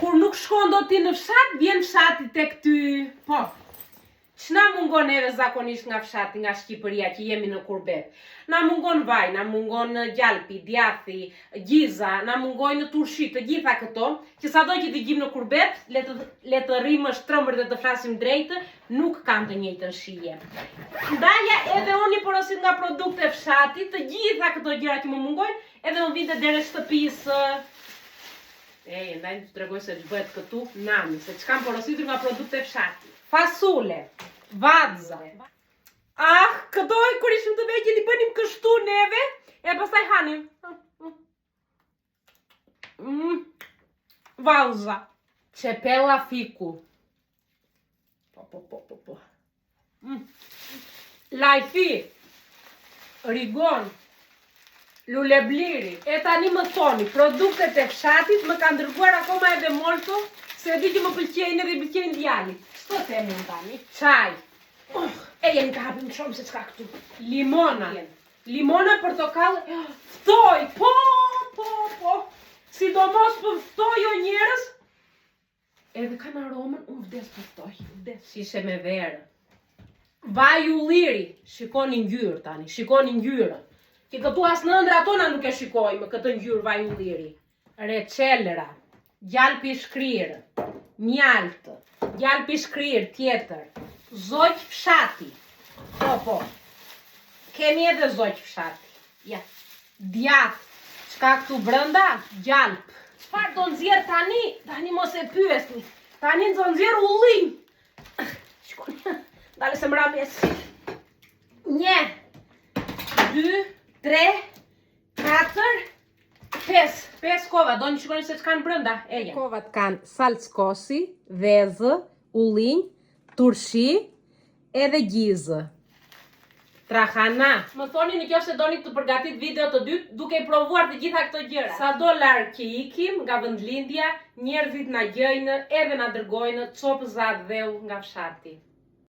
kur nuk shkon do ti në fshat, vjen fshati tek ty. Po. Ç'na mungon neve zakonisht nga fshati, nga Shqipëria që jemi në Kurbet? Na mungon vaj, na mungon gjalpi, djathi, gjiza, na mungojnë turshi, të gjitha këto, që sado që t'i gjim në Kurbet, le të rrimë shtrëmbër dhe të flasim drejtë, nuk kanë të njëjtën shije. Ndalja edhe unë i porosit nga produkte fshati, të gjitha këto gjëra që më mungojnë, edhe më vinte deri shtëpisë. Ndaj të tregoj se ç'bëhet këtu nami, se ç'kam porositur nga produkte fshati. Fasule, vadza. Këto kur ishim të vegjël i bënim kështu neve, e pastaj hanim. Valza. Çepella fiku. Po. Lajfi. Rigon. Lulebliri. E tani më thoni, produktet e fshatit më kanë dërguar akoma edhe molto, se di që më pëlqejnë edhe i pëlqejnë djalit. Ç'to them unë tani? Çaj. Jemi të hapim shumë se çka këtu. Limona. Limona, portokallë. Ftoj, po. Sidomos për ftoj o njerëz. Edhe kanë aromën, unë vdes për ftoj. Shishe me verë. Vaj ulliri. Shikoni ngjyrë tani, shikoni ngjyrën. Që këtu as në ëndra tona nuk e shikojmë këtë ngjyrë vaj ulliri. Reçelra. Gjalpi shkrirë. Mjaltë. Gjalpi shkrirë tjetër. Zoq fshati. Po. Kemi edhe zoq fshati. Ja. Djath. Çka këtu brenda? Gjalp. Çfarë do nxjerr tani? Tani mos e pyesni. Tani do nxjerr ullinj. Shkoni. Dale se mrames. 1, 2, 3, 4, 5 kova. Do një shikoni se ç'kan brenda. Kovat kanë salckosi, vezë, ullinj, turshi edhe gjizë. Trahana. Më thoni në qoftë se doni të përgatit video të dytë duke i provuar të gjitha këto gjëra. Sado larg që ikim nga vendlindja, njerëzit na gjejnë edhe na dërgojnë copë zatë dheu nga fshati.